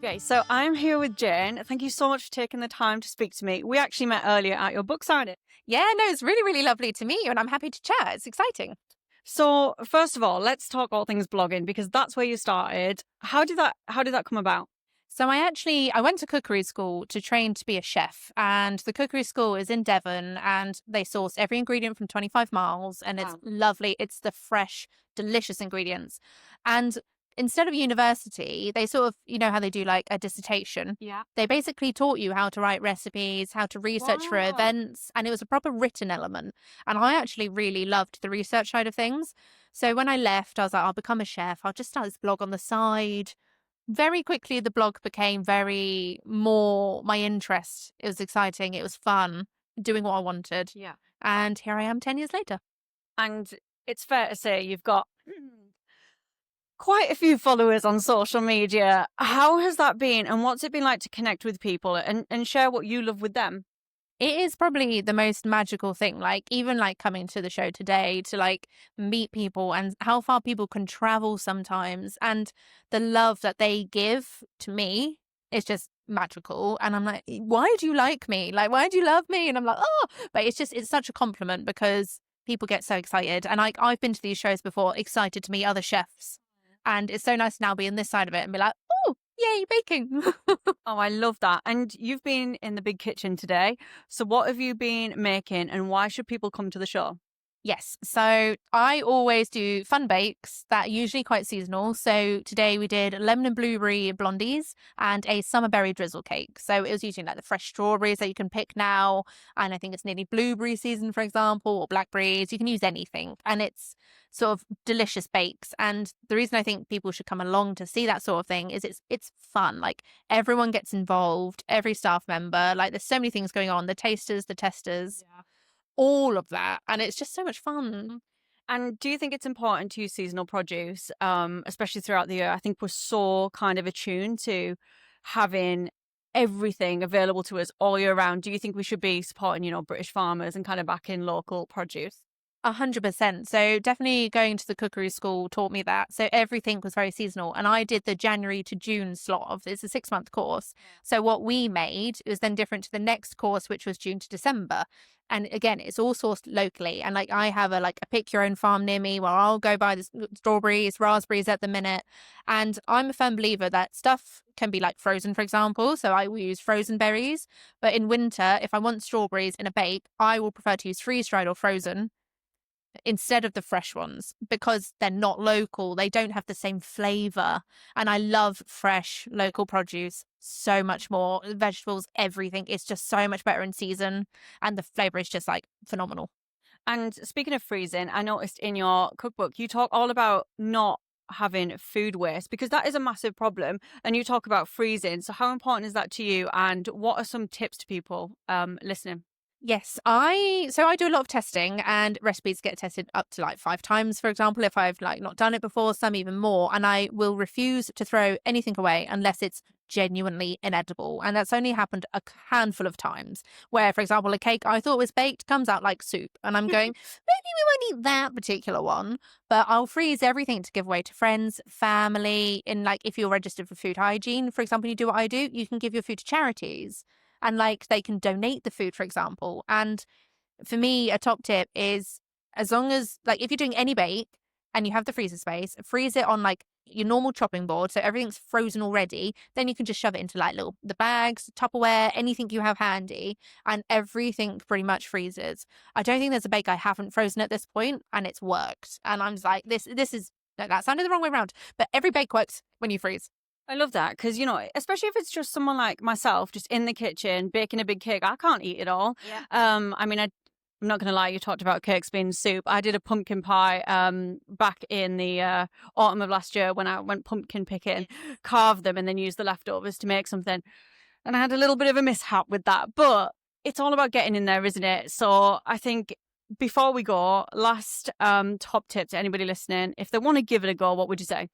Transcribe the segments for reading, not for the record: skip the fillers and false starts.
Okay, so I'm here with Jane. Thank you so much for taking the time to speak to me. We actually met earlier at your book signing. Yeah, no, it's really, really lovely to meet you, and I'm happy to chat. It's exciting. So, first of all, let's talk all things blogging because that's where you started. How did that come about? So I went to cookery school to train to be a chef, and the cookery school is in Devon, and they source every ingredient from 25 miles, and it's Wow. lovely. It's the fresh, delicious ingredients. And instead of university, they sort of, you know how they do like a dissertation. Yeah. They basically taught you how to write recipes, how to research for Wow. events, and it was a proper written element. And I actually really loved the research side of things. So when I left, I was like, I'll become a chef. I'll just start this blog on the side. Very quickly, the blog became very more my interest. It was exciting. It was fun doing what I wanted. Yeah. And here I am 10 years later. And it's fair to say you've got quite a few followers on social media. How has that been and what's it been like to connect with people and share what you love with them? It is probably the most magical thing. Like, even like coming to the show today to like meet people and how far people can travel sometimes and the love that they give to me is just magical. And I'm like, why do you like me? Like, why do you love me? And I'm like, oh, but it's such a compliment because people get so excited. And like, I've been to these shows before, excited to meet other chefs. And it's so nice to now be in this side of it and be like, oh, yay, baking. Oh, I love that. And you've been in the big kitchen today. So what have you been making and why should people come to the show? Yes. So I always do fun bakes that are usually quite seasonal. So today we did lemon and blueberry blondies and a summer berry drizzle cake. So it was using like the fresh strawberries that you can pick now. And I think it's nearly blueberry season, for example, or blackberries. You can use anything. And it's sort of delicious bakes. And the reason I think people should come along to see that sort of thing is it's fun. Like everyone gets involved, every staff member. Like there's so many things going on. The tasters, the testers, all of that. And it's just so much fun. And do you think it's important to use seasonal produce, especially throughout the year? I think we're so kind of attuned to having everything available to us all year round. Do you think we should be supporting, British farmers and kind of backing local produce? 100%. So definitely going to the cookery school taught me that. So everything was very seasonal. And I did the January to June slot of it's a 6 month course. So what we made was then different to the next course, which was June to December. And again, it's all sourced locally. And like I have a pick your own farm near me where I'll go buy the strawberries, raspberries at the minute. And I'm a firm believer that stuff can be like frozen, for example. So I will use frozen berries. But in winter, if I want strawberries in a bake, I will prefer to use freeze dried or frozen instead of the fresh ones because they're not local. They don't have the same flavor. And I love fresh local produce so much more. Vegetables, everything is just so much better in season. And the flavor is just like phenomenal. And speaking of freezing, I noticed in your cookbook, you talk all about not having food waste because that is a massive problem. And you talk about freezing. So how important is that to you? And what are some tips to people listening? Yes, I do a lot of testing and recipes get tested up to like 5 times, for example, if I've like not done it before, some even more. And I will refuse to throw anything away unless it's genuinely inedible. And that's only happened a handful of times where, for example, a cake I thought was baked comes out like soup. And I'm going, maybe we won't eat that particular one, but I'll freeze everything to give away to friends, family. And like if you're registered for food hygiene, for example, you do what I do, you can give your food to charities and like they can donate the food, for example. And for me, a top tip is as long as like if you're doing any bake and you have the freezer space, freeze it on like your normal chopping board so everything's frozen already. Then you can just shove it into like the bags, Tupperware, anything you have handy, and everything pretty much freezes. I don't think there's a bake I haven't frozen at this point, and it's worked. And I'm just like, this is no, that sounded the wrong way around, but every bake works when you freeze. I love that because, especially if it's just someone like myself, just in the kitchen baking a big cake, I can't eat it all. Yeah. I'm not going to lie, you talked about cakes being soup. I did a pumpkin pie back in the autumn of last year when I went pumpkin picking, carved them and then used the leftovers to make something. And I had a little bit of a mishap with that, but it's all about getting in there, isn't it? So I think before we go, last top tip to anybody listening, if they want to give it a go, what would you say?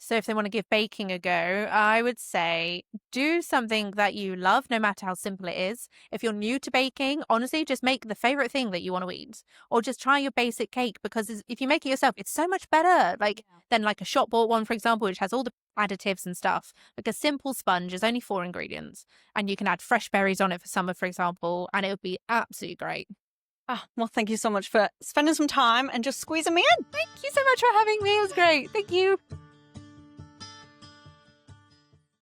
So if they want to give baking a go, I would say do something that you love, no matter how simple it is. If you're new to baking, honestly, just make the favorite thing that you want to eat, or just try your basic cake, because if you make it yourself, it's so much better. Like than like a shop bought one, for example, which has all the additives and stuff. Like a simple sponge is only 4 ingredients, and you can add fresh berries on it for summer, for example, and it would be absolutely great. Ah, well, thank you so much for spending some time and just squeezing me in. Thank you so much for having me. It was great. Thank you.